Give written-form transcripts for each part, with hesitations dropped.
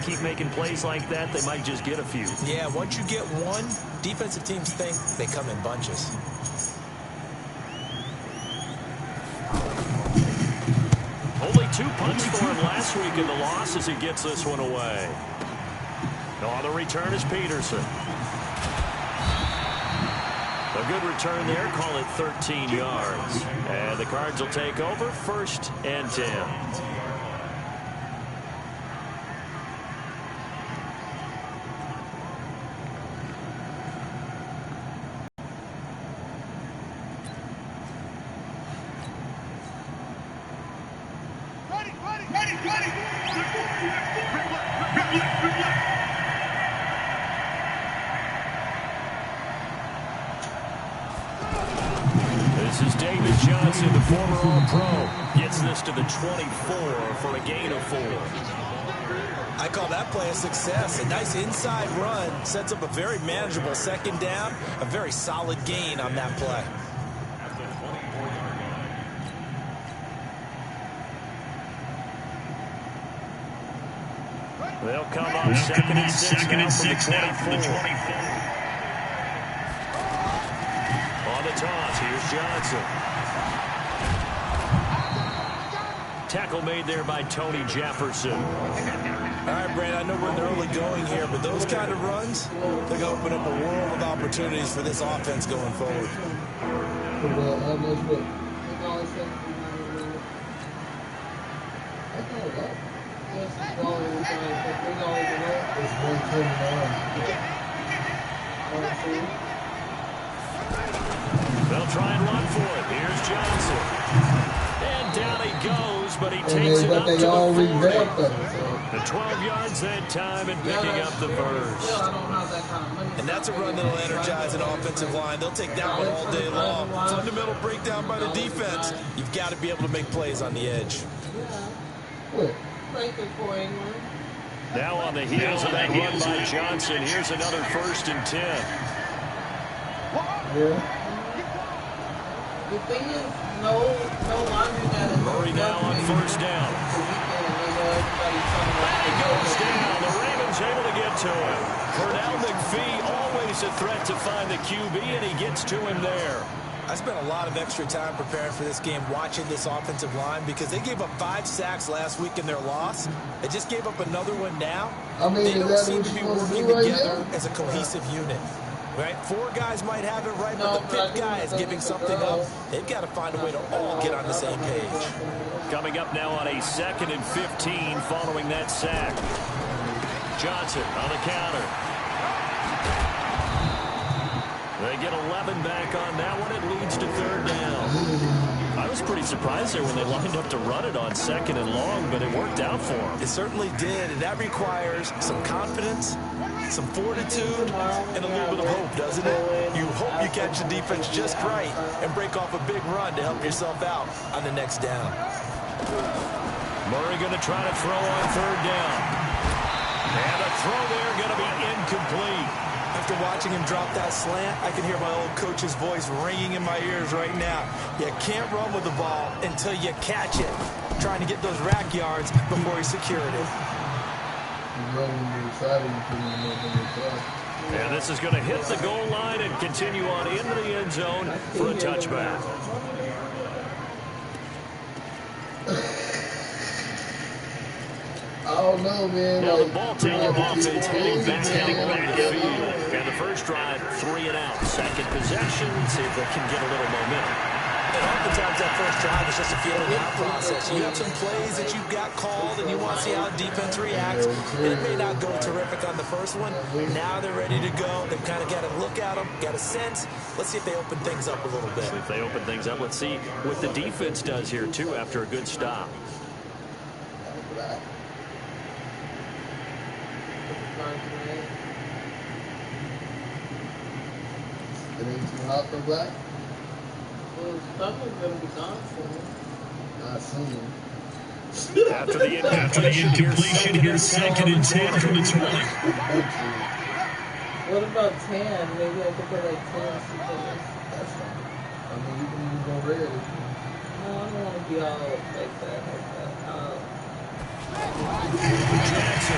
keep making plays like that, they might just get a few. Yeah, once you get one, defensive teams think they come in bunches. Only 2 punts for him last week in the loss as he gets this one away. On the return is Peterson. A good return there, call it 13 yards. And the Cards will take over, 1st and 10. This is David Johnson, the former All-Pro. Gets this to the 24 for a gain of 4. I call that play a success. A nice inside run sets up a very manageable 2nd down. A very solid gain on that play. They'll come up 2nd and 6 now from the 24. On the toss, here's Johnson. Tackle made there by Tony Jefferson. All right, Brandon, I know we're in the early going here, but those kind of runs, they're going to open up a world of opportunities for this offense going forward. They'll try and run for it. Here's Johnson. And down he goes, but he takes it up to the 40. The 12 yards that time and picking up the first. And that's a run that'll energize an offensive line. They'll take that one all day long. Fundamental breakdown by the defense. You've got to be able to make plays on the edge. Now on the heels of that run by Johnson, here's another 1st and 10. The thing is, no longer got it. Murray now on 1st down. And he goes down. The Ravens able to get to him. Pernell McPhee always a threat to find the QB, and he gets to him there. I spent a lot of extra time preparing for this game, watching this offensive line, because they gave up 5 sacks last week in their loss. They just gave up another one now. They don't seem to be working together as a cohesive unit. Right? 4 guys might have it right, but the 5th guy is giving something up. They've got to find a way to all get on the same page. Coming up now on a 2nd and 15 following that sack. Johnson on the counter. They get 11 back on that one. It leads to 3rd down. I was pretty surprised there when they lined up to run it on 2nd and long, but it worked out for them. It certainly did, and that requires some confidence, some fortitude, and a little bit of hope, doesn't it? You hope you catch the defense just right and break off a big run to help yourself out on the next down. Murray going to try to throw on 3rd down. And a throw there going to be incomplete. After watching him drop that slant, I can hear my old coach's voice ringing in my ears right now. You can't run with the ball until you catch it. Trying to get those rack yards before he secured it. And this is going to hit the goal line and continue on into the end zone for a touchback. I don't know, man. Now the ball taking offense heading back out the field. And the first drive, 3 and out. 2nd possession, see if they can get a little momentum. And oftentimes that first drive is just a feeling out process. You have some plays that you've got called and you want to see how the defense reacts. And it may not go terrific on the first one. Now they're ready to go. They've kind of got to look at them, got a sense. Let's see if they open things up a little bit. See if they open things up. Let's see what the defense does here, too, after a good stop. It ain't too hot for Black. Well, stuff is going to be gone for not soon. After the incompletion, here's 2nd and 10 from the 20. What about 10? Maybe I could put like 10 seconds. That's fine. I mean, you can even go red. No, I don't want to be all like that.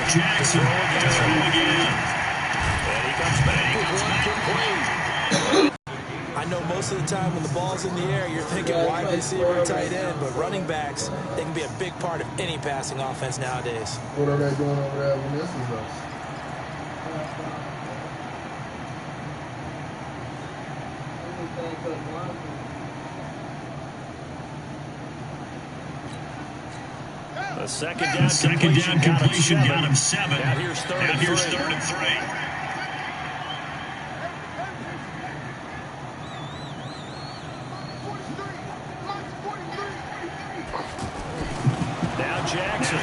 Jackson to throw again. And he comes back with one complete. I know most of the time when the ball's in the air, you're thinking wide receiver, tight end, but running backs, they can be a big part of any passing offense nowadays. What are they doing over there when this is us? A second down completion got him 7. Now here's third and 3. Now Jackson.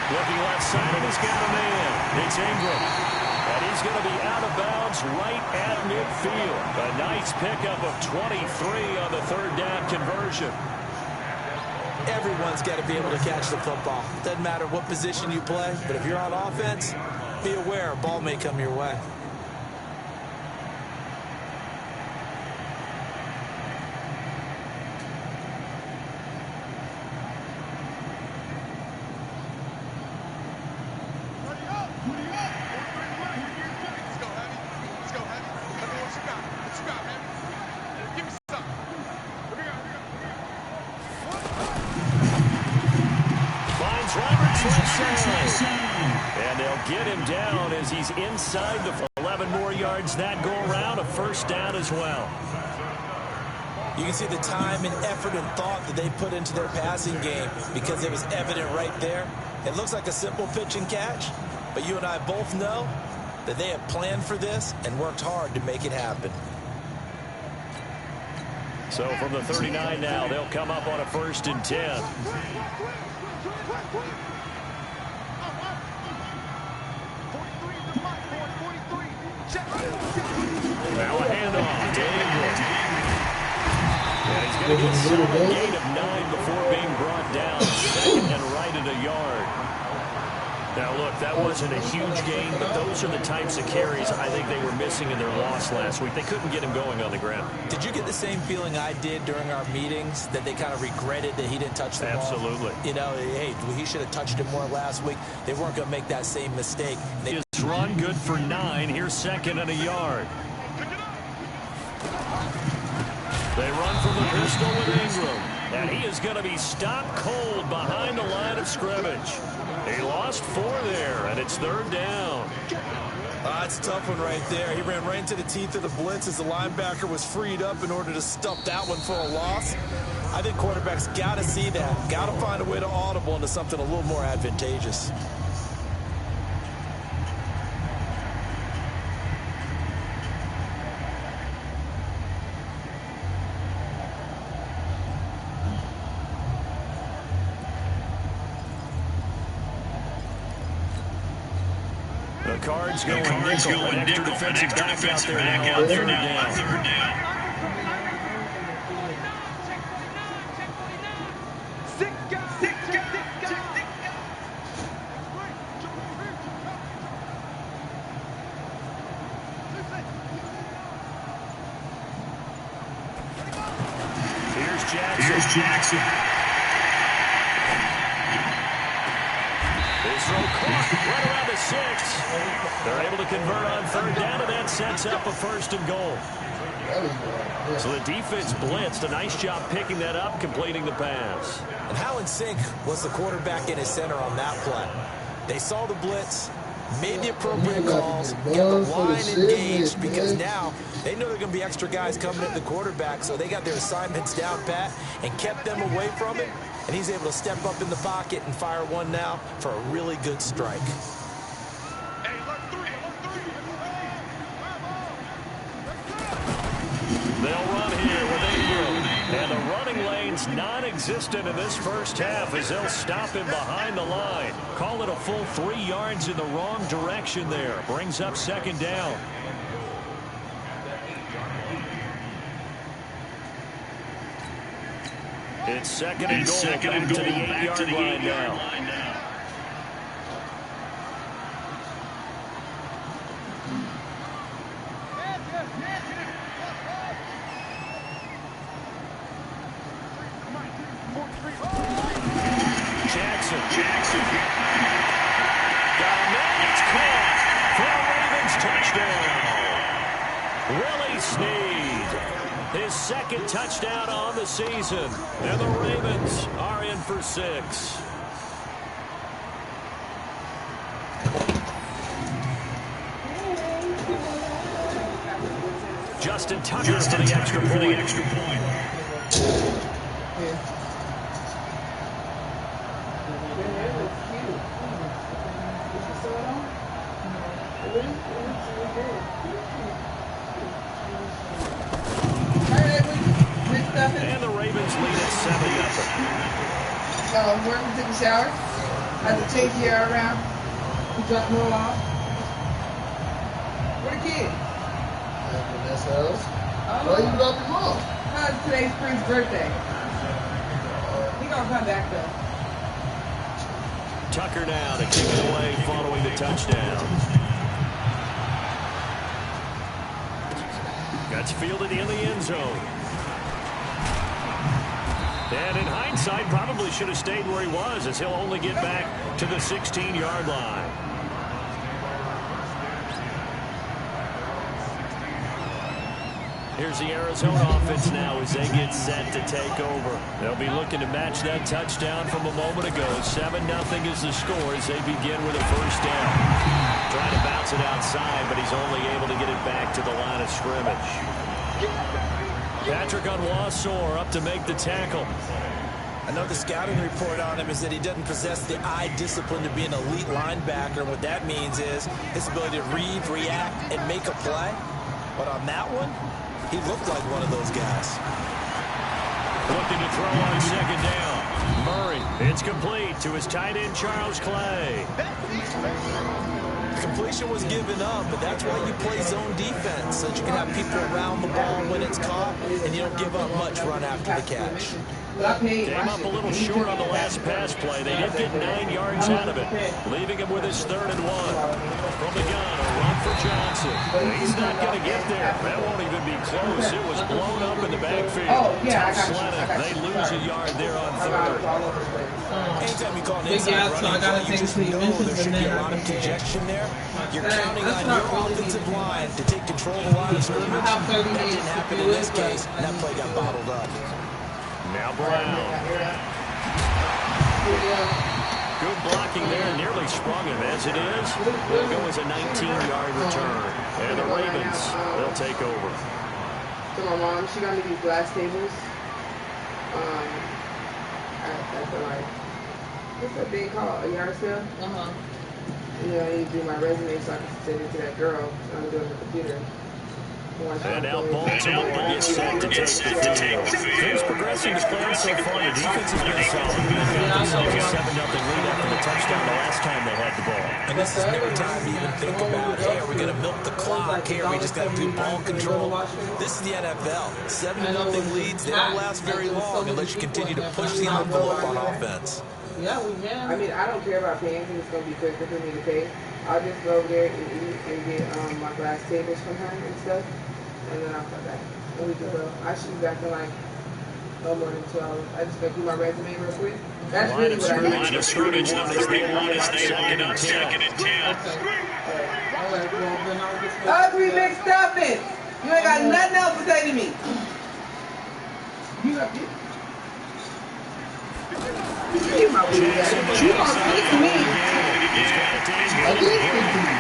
Looking left side, and he's got a man. It's Ingram. And he's going to be out of bounds right at midfield. A nice pickup of 23 on the third down conversion. Everyone's got to be able to catch the football. Doesn't matter what position you play, but if you're on offense, be aware a ball may come your way. And they'll get him down as he's inside the 11 more yards that go around. A first down as well. You can see the time and effort and thought that they put into their passing game because it was evident right there. It looks like a simple pitch and catch, but you and I both know that they have planned for this and worked hard to make it happen. So from the 39 now, they'll come up on a 1st and 10. Now a handoff to Ingram. And he's going to get a gain of 9 before being brought down. 2nd and right at a yard. Now, look, that wasn't a huge gain, but those are the types of carries I think they were missing in their loss last week. They couldn't get him going on the ground. Did you get the same feeling I did during our meetings, that they kind of regretted that he didn't touch the ball? Absolutely. You know, hey, he should have touched it more last week. They weren't going to make that same mistake. His run good for 9. Here's 2nd and a yard. They run from the pistol with Ingram. And he is going to be stopped cold behind the line of scrimmage. He lost 4 there, and it's 3rd down. That's a tough one right there. He ran right into the teeth of the blitz as the linebacker was freed up in order to stuff that one for a loss. I think quarterbacks got to see that. Got to find a way to audible into something a little more advantageous. The Cards going nickel. Defensive back out there now on 3rd down. Here's Jackson. His throw caught right around the 6. They're able to convert on 3rd down, and that sets up a 1st and goal. So the defense blitzed. A nice job picking that up, completing the pass. And how in sync was the quarterback in his center on that play? They saw the blitz, made the appropriate calls, got the line engaged, because now they know there are going to be extra guys coming at the quarterback, so they got their assignments down pat and kept them away from it. And he's able to step up in the pocket and fire one now for a really good strike. They'll run here with Ingram. And the running lane's non-existent in this first half as they'll stop him behind the line. Call it a full 3 yards in the wrong direction there. Brings up 2nd down. It's 2nd and goal, back to the 8-yard line now. Snead. His second touchdown on the season. And the Ravens are in for 6. Justin Tucker for the extra point. And the Ravens lead at 7-0. We're going to take a shower. I had to change the air around. We dropped them all off. Where the kid? That's house. Why you dropped him off? Today's Prince's birthday. He gonna come back though. Tucker now to kick it away following the touchdown. That's fielded in the end zone. And in hindsight, probably should have stayed where he was, as he'll only get back to the 16-yard line. Here's the Arizona offense now as they get set to take over. They'll be looking to match that touchdown from a moment ago. 7-0 is the score as they begin with a first down. Trying to bounce it outside, but he's only able to get it back to the line of scrimmage. Patrick Onwuasor up to make the tackle. I know the scouting report on him is that he doesn't possess the eye discipline to be an elite linebacker. And what that means is his ability to read, react, and make a play. But on that one, he looked like one of those guys. Looking to throw on second down. Murray, it's complete to his tight end, Charles Clay. The completion was given up, but that's why you play zone defense, so that you can have people around the ball when it's caught, and you don't give up much run after the catch. Came up a little short on the last pass play. They did get 9 yards out of it, leaving him with his 3rd and 1. From the gun, a run for Johnson. He's not going to get there. That won't even be close. It was blown up in the backfield. Tough sledding. They lose a yard there on 3rd. Anytime you call an inside running play, you just know there should be a lot of congestion there. You're counting on your offensive line to take control of the line of scrimmage. That didn't happen in this case, and that play got bottled up. Now Brown. Good blocking there. Nearly sprung him as it is. Will go as a 19-yard return. And the Ravens, they'll take over. So my mom, she got me these glass tables. At the what's that thing called? A yard sale? You know, I need to do my resume so I can send it to that girl. I'm doing the computer. And now Baltimore gets set to take the field. Things progressing as planned so far. The defense has been solid. They found themselves a 7-0 lead after the touchdown the last time they had the ball. And this is never time to even think about, hey, are we going to milk the clock? Hey, are we just going to do ball control? This is the NFL. 7-0 leads, they don't last very long unless you continue to push the envelope on offense. Yeah, we can. I mean, I don't care about paying because it's going to be quicker for me to pay. I'll just go over there and eat and get my glass tables from her and stuff. And then I'll come back. And we can go. I should be back in like no more than 2 hours. I just gotta do my resume real quick. That's really what I need. Line of scrimmage number 3-1 is second and 10. Ugly McStuffin! You ain't got nothing else to say to me. You got this? You my weird ass. You gonna speak to me. I did speak to you.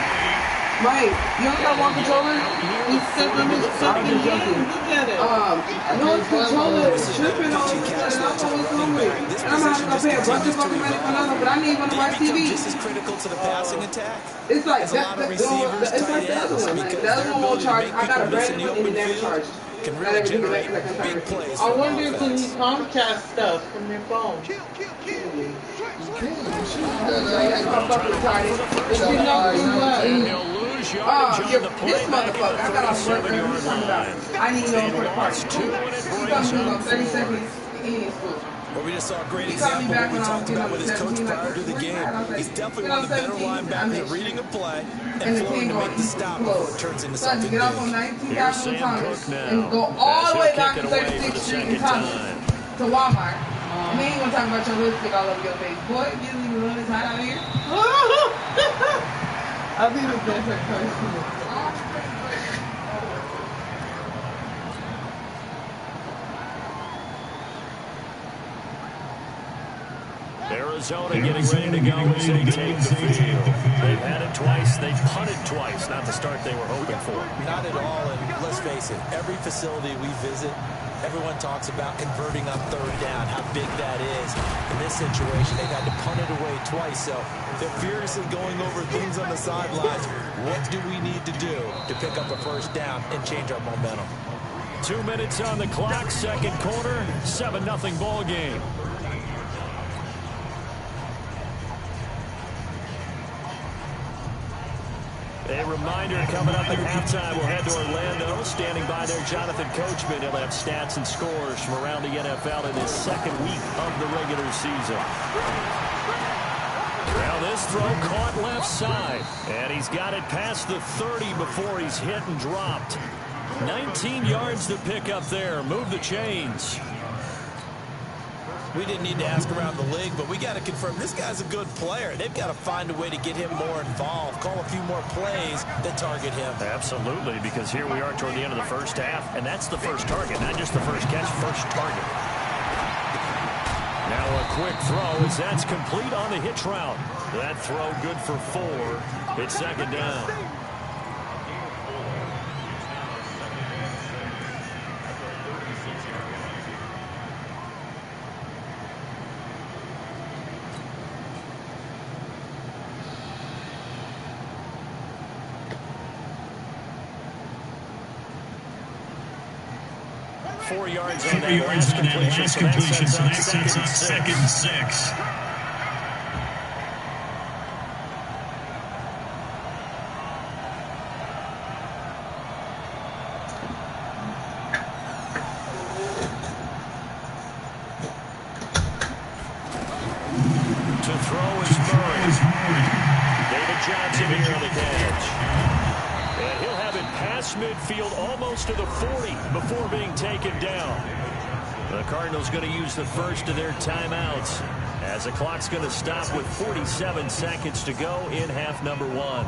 Right. You don't got one controller? He's stuck on his fucking game. Look at it. No controller is tripping all of a sudden. I don't know what's wrong with it. And I'm gonna have to go pay a bunch of fucking money for another, but I need one to watch TV. Just as critical to the passing attack. It's like it's like the other one. Like the other one won't charge. I got a brand new one and it never charged. Can really generate big plays. I wonder if they need Comcast stuff from their phone. That's my fucking retarded. If you know this motherfucker, I got off work early. What you talking about? I need to know for the party. She's talking to me about 30 seconds in school. Well, we just saw a great example of what we talked about with his coach prior to the game. He's definitely one of the better linebackers at reading a play and flowing to make the stop before it turns into something big. Get off on 19,000 Thomas and go all the way back to 36th Street in Thomas to Walmart. And then you want to talk about your lipstick all over your face. Boy, it doesn't even look as hot out here. I'll be the best person. Arizona getting ready to go as they take the field. They've had it twice. They've punted twice. Not the start they were hoping for. Not at all, and let's face it, every facility we visit, everyone talks about converting on third down, how big that is. In this situation, they've had to punt it away twice, so they're furiously going over things on the sidelines. What do we need to do to pick up a first down and change our momentum? 2 minutes on the clock, second quarter, 7-0 ball game. A reminder coming up at halftime, we'll head to Orlando. Standing by there, Jonathan Coachman. He'll have stats and scores from around the NFL in his second week of the regular season. Well, this throw caught left side, and he's got it past the 30 before he's hit and dropped. 19 yards to pick up there. Move the chains. We didn't need to ask around the league, but we got to confirm this guy's a good player. They've got to find a way to get him more involved, call a few more plays that target him. Absolutely, because here we are toward the end of the first half, and that's the first target, not just the first catch, first target. Now a quick throw as that's complete on the hitch route. That throw good for 4. It's second down. Four yards on that last completion, so that sets up second and 6. To throw is Murray. David Johnson here on the catch. And he'll have it past midfield almost to the 40 before being taken down. The Cardinals going to use the first of their timeouts as the clock's going to stop with 47 seconds to go in half number 1.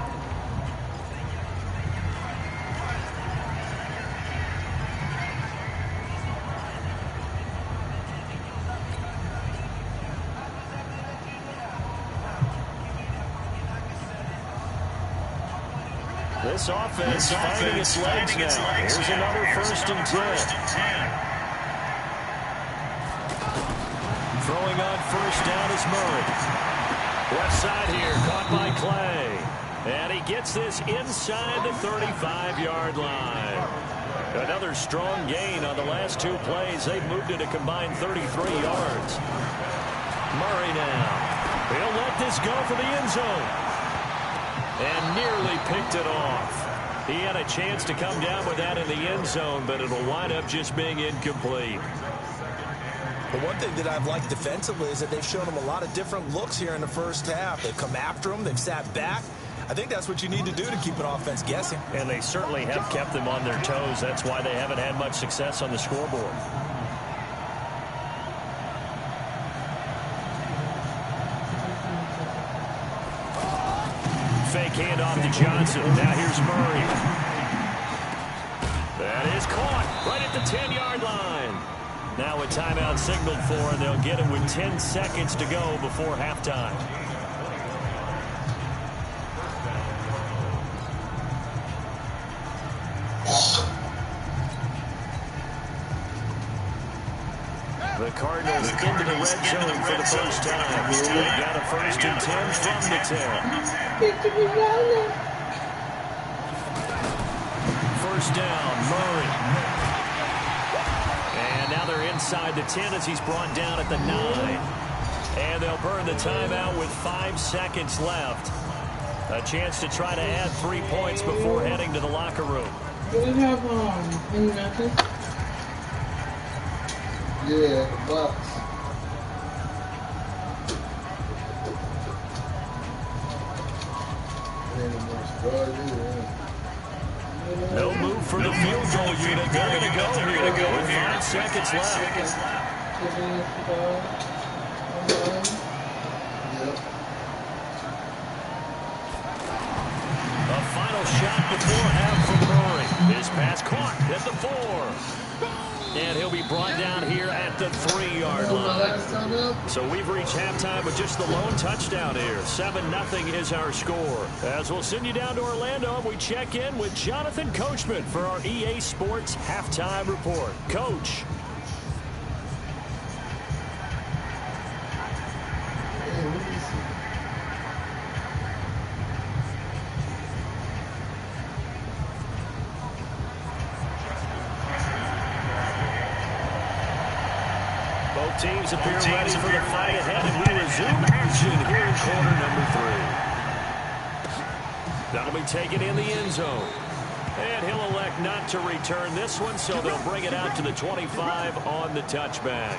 This offense finding its legs now. Here's another first and 10. Throwing on first down is Murray. Left side here, caught by Clay. And he gets this inside the 35-yard line. Another strong gain on the last 2 plays. They've moved it a combined 33 yards. Murray now. He'll let this go for the end zone. And nearly picked it off. He had a chance to come down with that in the end zone, but it'll wind up just being incomplete. But one thing that I've liked defensively is that they've shown him a lot of different looks here in the first half. They've come after him. They've sat back. I think that's what you need to do to keep an offense guessing. And they certainly have kept them on their toes. That's why they haven't had much success on the scoreboard. Fake handoff to Johnson. Now here's Murray. That is caught right at the 10-yard line. Now a timeout signaled for, and they'll get it with 10 seconds to go before halftime. The Cardinals into the red zone for the first time. They got a first and 10 from the 10. First down, Murray. And now they're inside the 10 as he's brought down at the 9. And they'll burn the timeout with 5 seconds left. A chance to try to add 3 points before heading to the locker room. Do we have any matches? Yeah, the box. No move for the field goal unit. They're going to go here with 5 seconds left. A final shot before half from Murray. His pass caught at the 4. And he'll be brought down here at the 3-yard line. So we've reached halftime with just the lone touchdown here. 7-0 is our score. As we'll send you down to Orlando, we check in with Jonathan Coachman for our EA Sports Halftime Report. Coach. Both teams appear ready for the fight ahead, and we resume action here in quarter number 3. That'll be taken in the end zone. And he'll elect not to return this one, so they'll bring it out to the 25 on the touchback.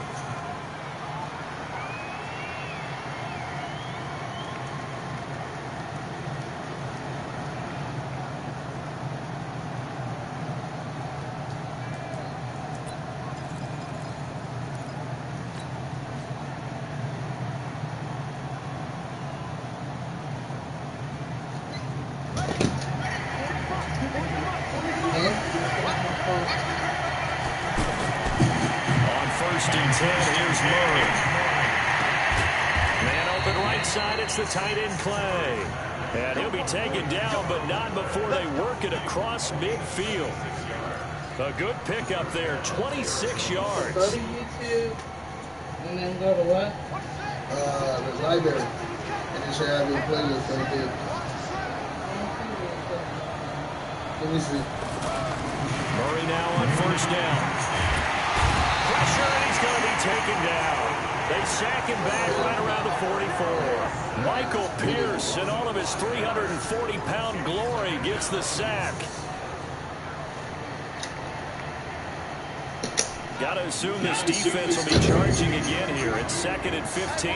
It's the tight end play. And he'll be taken down, but not before they work it across midfield. A good pickup there, 26 yards. Go to YouTube and then go to what? The library. And they should have your playlist right there. Let me see. Murray now on first down. Pressure, and he's going to be taken down. They sack him back right around the 44. Michael Pierce, in all of his 340-pound glory, gets the sack. Got to assume this defense will be charging again here. It's 2nd and 15.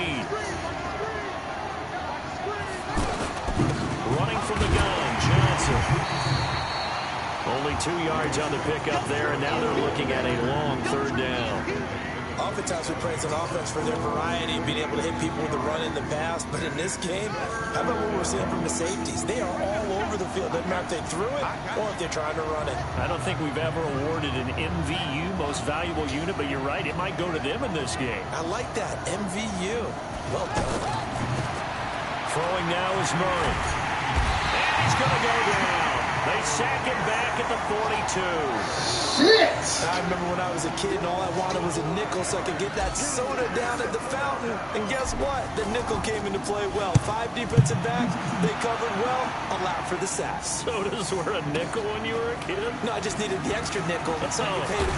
Running from the gun, Johnson. Only 2 yards on the pickup there, and now they're looking at a long 3rd down. Oftentimes we praise an offense for their variety, being able to hit people with the run in the pass. But in this game, how about what we're seeing from the safeties? They are all over the field. Doesn't matter if they threw it or if they're trying to run it. I don't think we've ever awarded an MVU, most valuable unit, but you're right, it might go to them in this game. I like that, MVU. Well done. Throwing now is Murray. And he's going to go down. They sack him back at the 42. Shit! I remember when I was a kid and all I wanted was a nickel so I could get that soda down at the fountain. And guess what? The nickel came into play well. 5 defensive backs, they covered well, allowed for the sacks. Sodas were a nickel when you were a kid? No, I just needed the extra nickel so I could pay the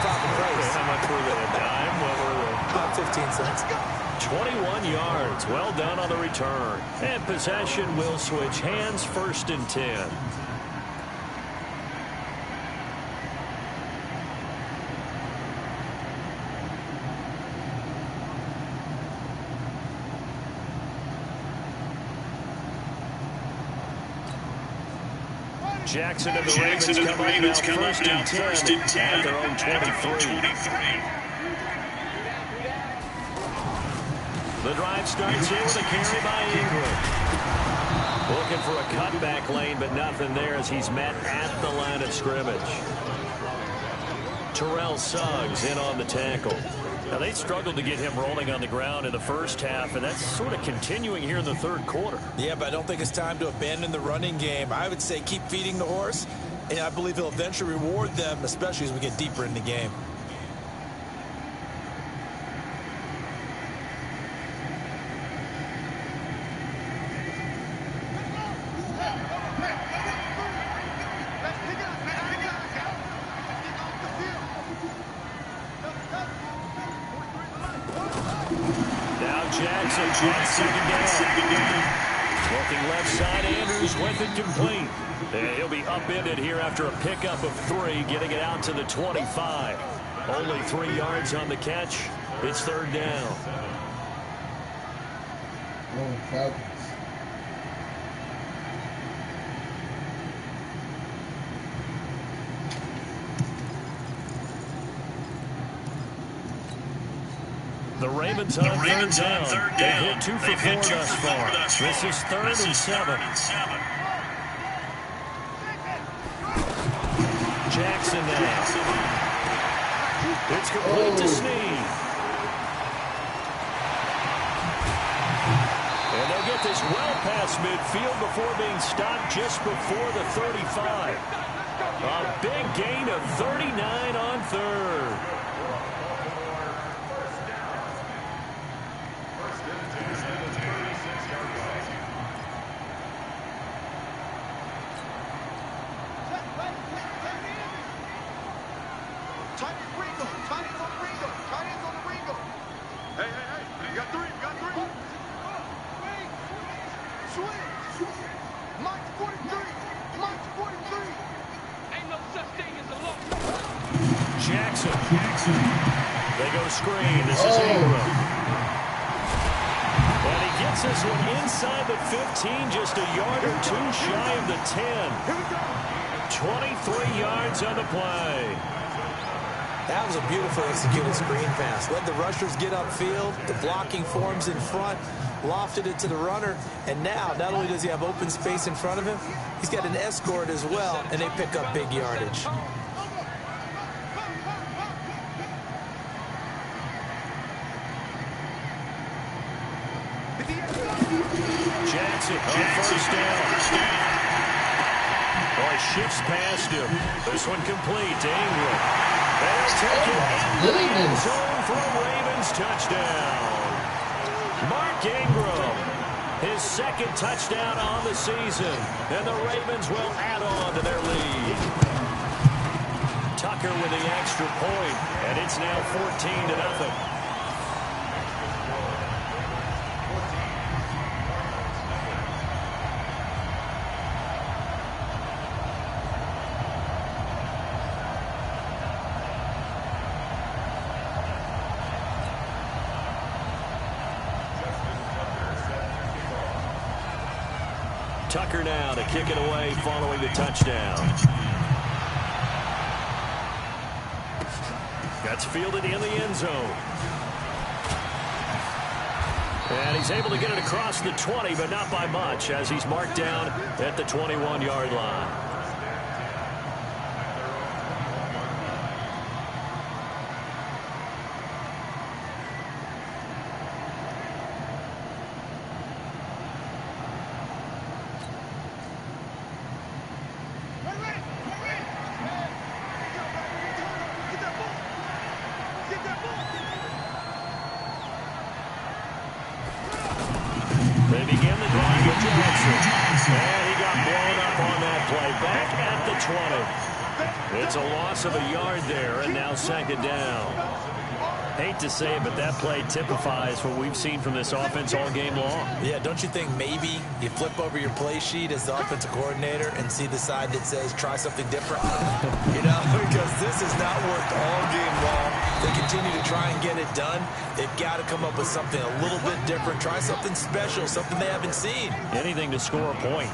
proper price. How much were they? A dime? What were they? About 15 cents. 21 yards. Well done on the return. And possession will switch hands, 1st and 10. Jackson and the Ravens come up now 1st and 10 at their own 23. The drive starts here with a carry by Ingram. Looking for a cutback lane, but nothing there as he's met at the line of scrimmage. Terrell Suggs in on the tackle. Now, they struggled to get him rolling on the ground in the first half, and that's sort of continuing here in the 3rd quarter. Yeah, but I don't think it's time to abandon the running game. I would say keep feeding the horse, and I believe he'll eventually reward them, especially as we get deeper in the game. Second down. Looking left side, Andrews with it complete. And he'll be upended here after a pickup of 3, getting it out to the 25. Only 3 yards on the catch. It's 3rd down. The Ravens on third down. They've hit 2 for 4 thus far. This is 3rd and 7. Jackson now. It's complete to Snead. And they'll get this well past midfield before being stopped just before the 35. A big gain of 39 on third. They go screen. This is Ingram. And he gets this one inside the 15, just a yard or two shy of the 10. 23 yards on the play. That was a beautifully executed screen pass. Let the rushers get upfield. The blocking forms in front. Lofted it to the runner. And now, not only does he have open space in front of him, he's got an escort as well, and they pick up big yardage. Jackson on first down. Oh, he shifts past him. This one complete to Ingram. They'll take it into the end zone for a Ravens touchdown. Mark Ingram, his second touchdown on the season. And the Ravens will add on to their lead. Tucker with the extra point, and it's now 14-0. Tucker now to kick it away following the touchdown. That's fielded in the end zone. And he's able to get it across the 20, but not by much, as he's marked down at the 21-yard line. They begin the drive with Johnson. And he got blown up on that play. Back at the 20. It's a loss of a yard there, and now second down. Hate to say it, but that play typifies what we've seen from this offense all game long. Yeah, don't you think maybe you flip over your play sheet as the offensive coordinator and see the side that says try something different? You know, because this has not worked all game long. They continue to try and get it done. They've got to come up with something a little bit different. Try something special, something they haven't seen. Anything to score a point.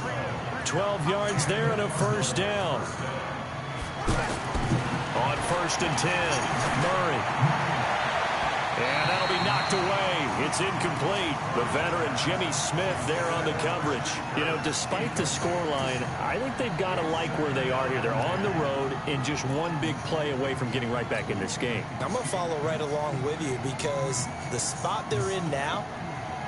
12 yards there and a first down. On 1st and 10, Murray. And that'll be knocked away. It's incomplete. The veteran Jimmy Smith there on the coverage. You know, despite the scoreline, I think they've got to like where they are here. They're on the road and just one big play away from getting right back in this game. I'm going to follow right along with you because the spot they're in now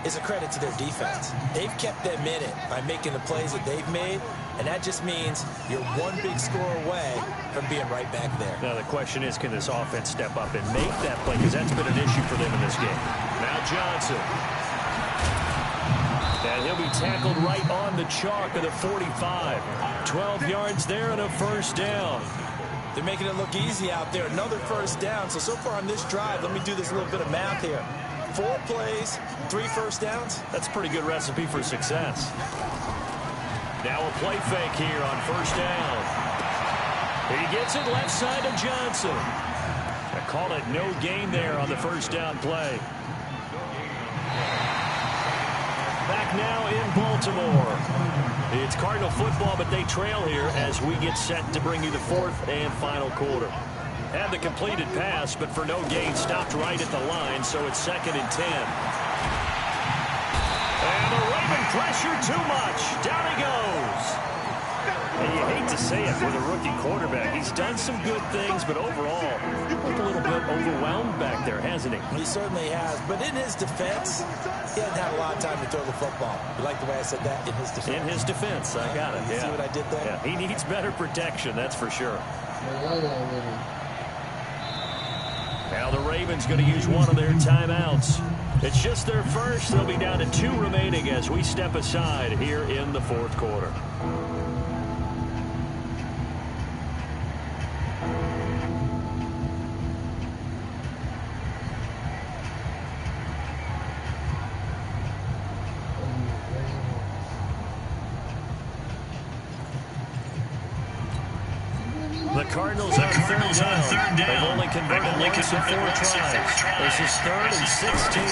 is a credit to their defense. They've kept them in it by making the plays that they've made, and that just means you're one big score away from being right back there. Now the question is, can this offense step up and make that play? Because that's been an issue for them in this game. Now Johnson. And he'll be tackled right on the chalk of the 45. 12 yards there and a first down. They're making it look easy out there. Another first down. So far on this drive, let me do this little bit of math here. 4 plays, 3 first downs. That's a pretty good recipe for success. Now a play fake here on first down. He gets it left side of Johnson. I call it no gain there on the first down play. Back now in Baltimore. It's Cardinal football, but they trail here as we get set to bring you the 4th and final quarter. Had the completed pass, but for no gain, stopped right at the line, so it's 2nd and 10. And the Raven pressure too much. Down he goes. And you hate to say it with a rookie quarterback. He's done some good things, but overall, he looked a little bit overwhelmed back there, hasn't he? He certainly has. But in his defense, he hasn't had a lot of time to throw the football. You like the way I said that? In his defense. In his defense. I got it. You see what I did there? Yeah, he needs better protection, that's for sure. Now the Ravens going to use one of their timeouts. It's just their first. They'll be down to 2 remaining as we step aside here in the 4th quarter. The Cardinals on third down. They've only converted once in 4 tries. This is 3rd and 16.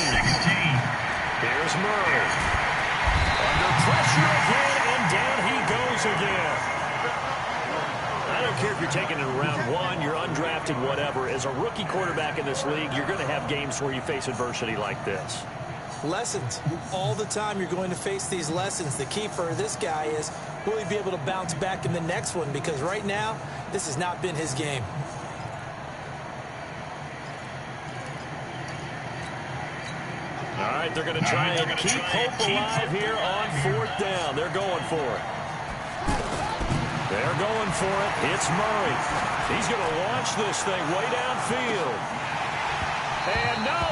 Here's Murray. Under pressure again, and down he goes again. I don't care if you're taking it in round 1, you're undrafted, whatever. As a rookie quarterback in this league, you're going to have games where you face adversity like this. Lessons. All the time you're going to face these lessons. The key for this guy is, will he be able to bounce back in the next one? Because right now, this has not been his game. All right, they're going to try and keep hope alive here on 4th down. They're going for it. They're going for it. It's Murray. He's going to launch this thing way downfield. And no,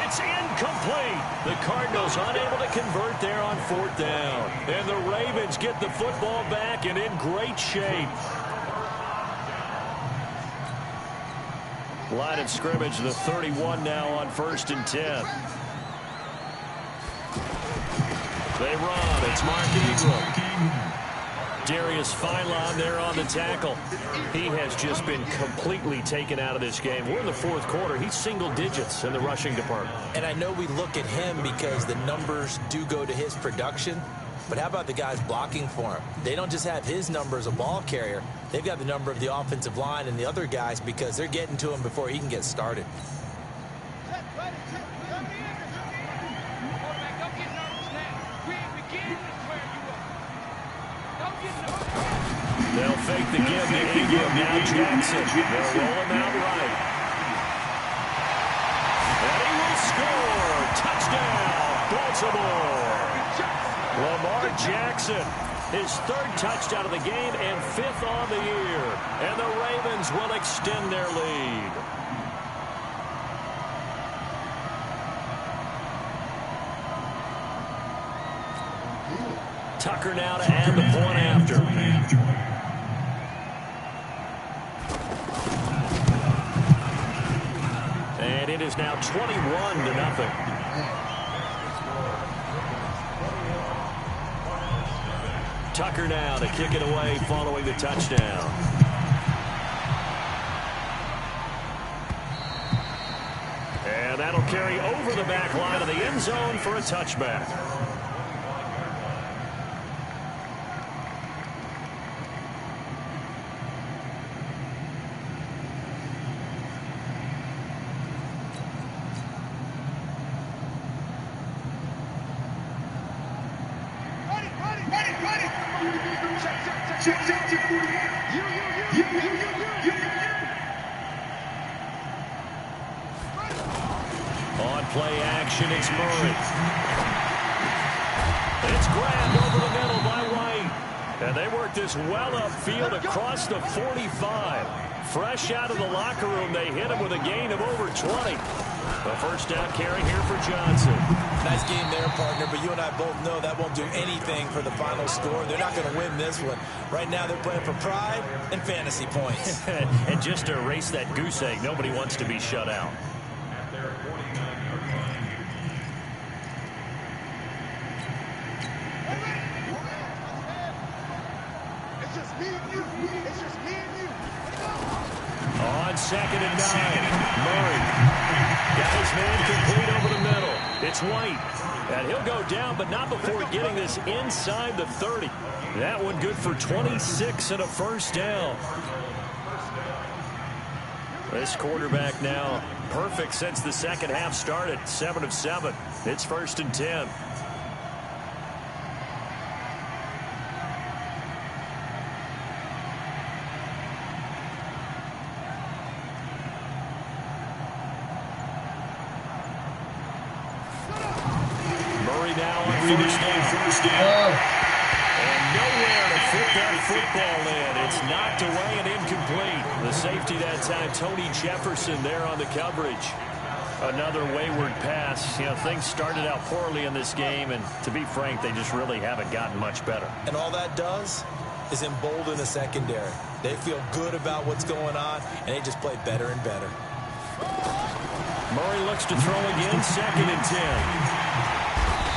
it's incomplete. The Cardinals unable to convert there on 4th down. And the Ravens get the football back and in great shape. Line of scrimmage, the 31 now on 1st and 10. They run. It's Mark Ingram. Darius Philon there on the tackle. He has just been completely taken out of this game. We're in the 4th quarter. He's single digits in the rushing department. And I know we look at him because the numbers do go to his production. But how about the guys blocking for him? They don't just have his number as a ball carrier. They've got the number of the offensive line and the other guys because they're getting to him before he can get started. They'll fake the give to Ingram. Now Jackson. They'll roll him out right. And he will score. Touchdown, Baltimore. Lamar Jackson, his 3rd touchdown of the game and 5th on the year. And the Ravens will extend their lead. Tucker now to add the point after. And it is now 21-0. Tucker now to kick it away following the touchdown. And that'll carry over the back line of the end zone for a touchback. On play action, it's Murray. It's grabbed over the middle by White. And they work this well upfield across the 45. Fresh out of the locker room, they hit him with a gain of over 20. A 1st down carry here for Johnson. Nice game there, partner, but you and I both know that won't do anything for the final score. They're not going to win this one. Right now they're playing for pride and fantasy points. And just to erase that goose egg, nobody wants to be shut out. On 2nd and 9, Murray got his man complete over the middle. It's White, and he'll go down, but not before getting this inside the 30. That one good for 26 and a 1st down. This quarterback now perfect since the 2nd half started. 7 of 7. It's 1st and 10. first down. And nowhere to fit that football in. It's knocked away and incomplete. The safety that time, Tony Jefferson there on the coverage. Another wayward pass. You know, things started out poorly in this game, and to be frank, they just really haven't gotten much better. And all that does is embolden the secondary. They feel good about what's going on, and they just play better and better. Murray looks to throw again, 2nd and 10.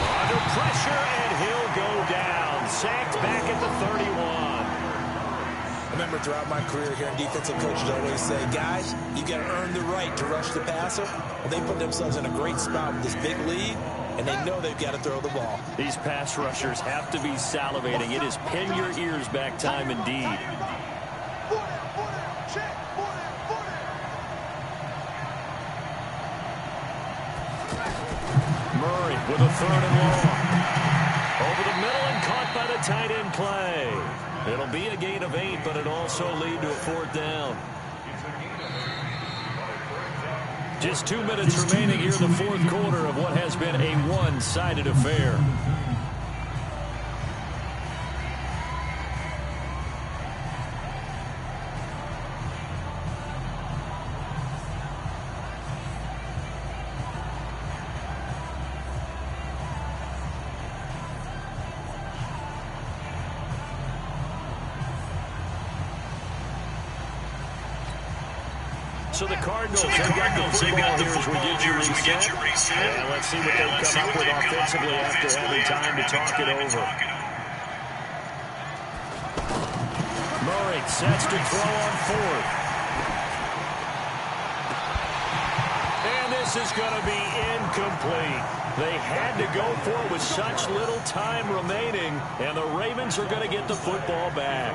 Under pressure, and he'll go down. Sacked back at the 31. I remember throughout my career here, defensive coaches always say, guys, you got to earn the right to rush the passer. Well, they put themselves in a great spot with this big lead, and they know they've got to throw the ball. These pass rushers have to be salivating. It is pin your ears back time indeed. Murray with a 3rd and long. Over the middle and caught by the tight end play. It'll be a gain of 8, but it'll also lead to a 4th down. Just 2 minutes remaining here in the 4th quarter of what has been a one-sided affair. So the Cardinals, they've got the football here as we get you reset. And let's see what they come up with offensively after having time to talk it over. Murray sets to throw on 4th. And this is going to be incomplete. They had to go for it with such little time remaining, and the Ravens are going to get the football back.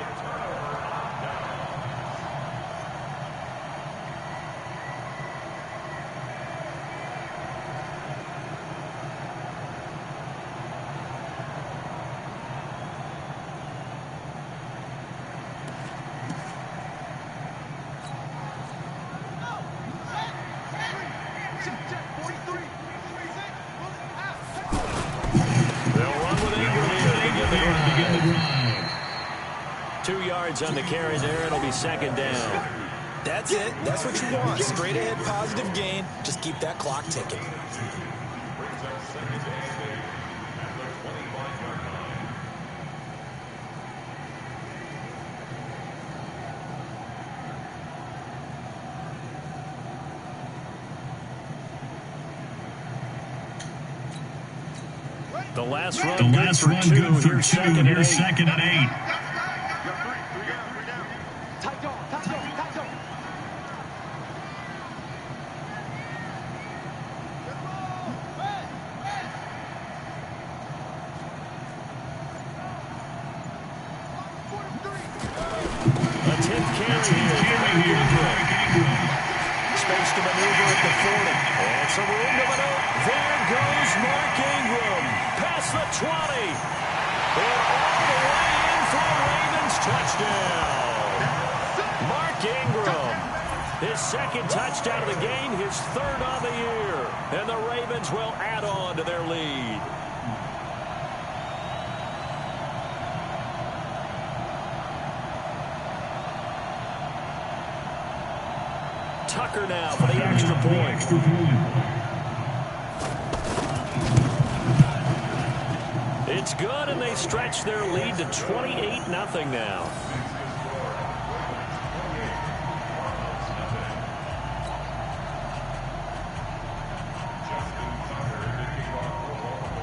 On the carry there, it'll be 2nd down. That's it. That's what you want. Straight ahead, positive gain. Just keep that clock ticking. The last run good for 2. Here's 2nd and 8. Space to maneuver at the 40. And some room to maneuver. There goes Mark Ingram. Past the 20. And all the way in for a Ravens touchdown. Mark Ingram. His 2nd touchdown of the game. His 3rd on the year. And the Ravens will add on to their lead. Tucker now for the extra point. It's good, and they stretch their lead to 28-0 now.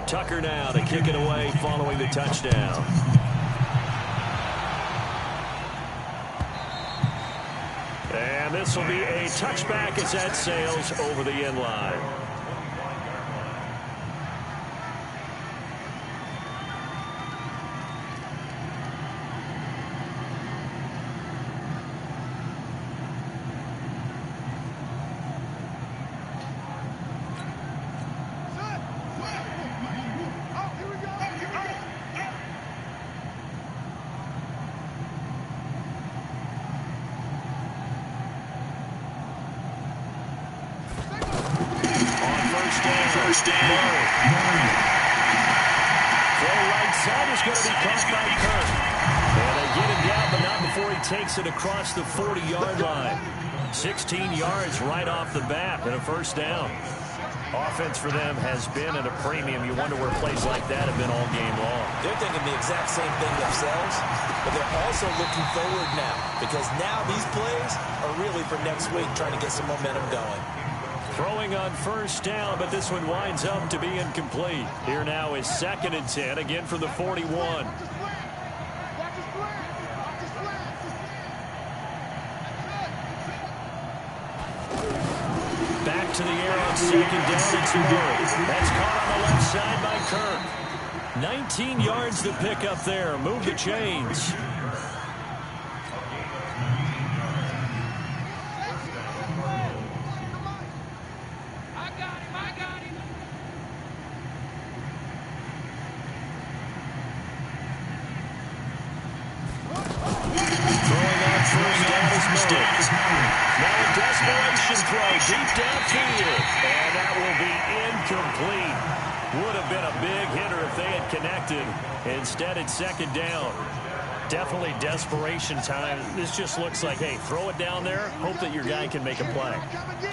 Tucker now to kick it away following the touchdown. And this will be a touchback as that sails over the end line. is going to be caught by Kirk. And they get him down, but not before he takes it across the 40-yard line. 16 yards right off the bat and a first down. Offense for them has been at a premium. You wonder where plays like that have been all game long. They're thinking the exact same thing themselves, but they're also looking forward now because now these plays are really for next week, trying to get some momentum going. Throwing on first down, but this one winds up to be incomplete. Here now is 2nd and 10, again from the 41. Back to the air on 2nd down. It's Murray. That's caught on the left side by Kirk. 19 yards to pick up there. Move the chains. Now a desperation throw deep downfield, and that will be incomplete. Would have been a big hitter if they had connected. Instead, it's 2nd down. Definitely desperation time. This just looks like, hey, throw it down there, hope that your guy can make a play.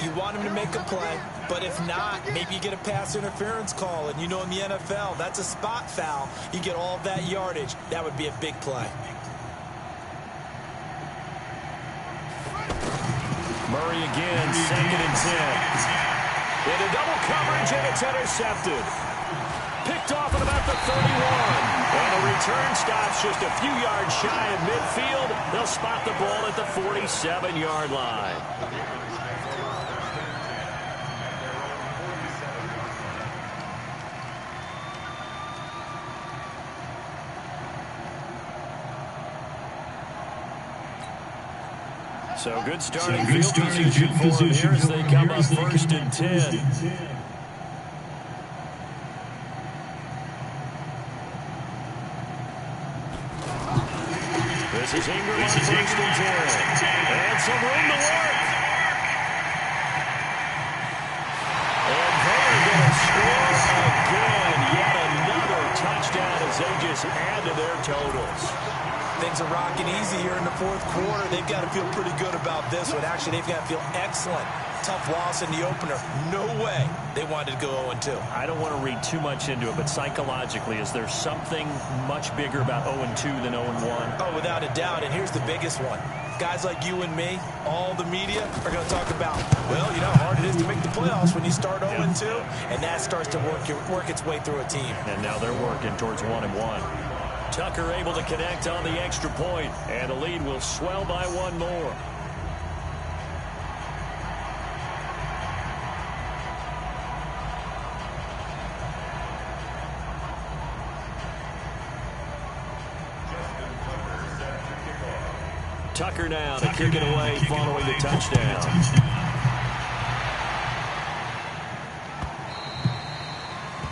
You want him to make a play, but if not, maybe you get a pass interference call, and you know in the NFL, that's a spot foul. You get all of that yardage. That would be a big play. Murray again, 2nd and 10. Into double coverage, and it's intercepted. Picked off at about the 31. And the return stops just a few yards shy of midfield. They'll spot the ball at the 47-yard line. So good starting field position for them here as they come up 1st and 10. This is Ingram on 1st and 10. And some room to work. And they're going to score again. Yet another touchdown as they just add to their totals. Things are rocking easy here in the 4th quarter. They've got to feel pretty good about this one. Actually, they've got to feel excellent. Tough loss in the opener. No way they wanted to go 0-2. I don't want to read too much into it, but psychologically, is there something much bigger about 0-2 than 0-1? Oh, without a doubt, and here's the biggest one. Guys like you and me, all the media, are going to talk about, well, you know how hard it is to make the playoffs when you start 0-2, and that starts to work its way through a team. And now they're working towards 1-1. Tucker able to connect on the extra point, and the lead will swell by one more. Tucker now to kick it away following the touchdown.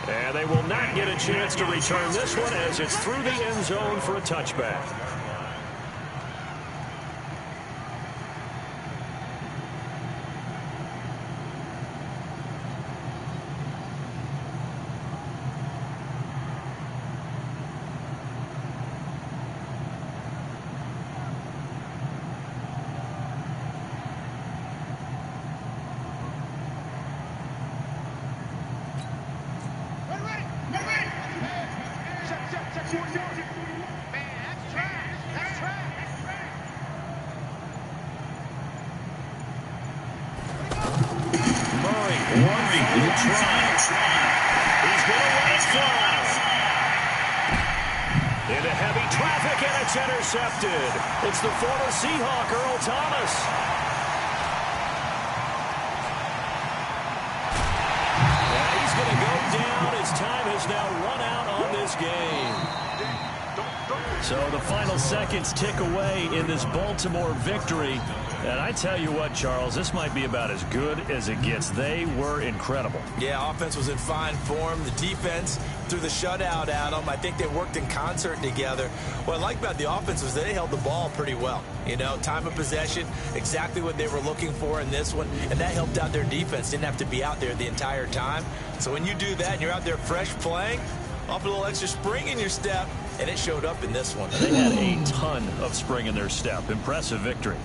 And they will not get a chance to return this one as it's through the end zone for a touchback. He's going to let it fly. Into heavy traffic, and it's intercepted. It's the former Seahawk, Earl Thomas. And he's going to go down. His time has now run out on this game. So the final seconds tick away in this Baltimore victory. And I tell you what, Charles, this might be about as good as it gets. They were incredible. Yeah, offense was in fine form. The defense threw the shutout at them. I think they worked in concert together. What I like about the offense was they held the ball pretty well. You know, time of possession, exactly what they were looking for in this one. And that helped out their defense. Didn't have to be out there the entire time. So when you do that and you're out there fresh playing, off a little extra spring in your step, and it showed up in this one. They had a ton of spring in their step. Impressive victory.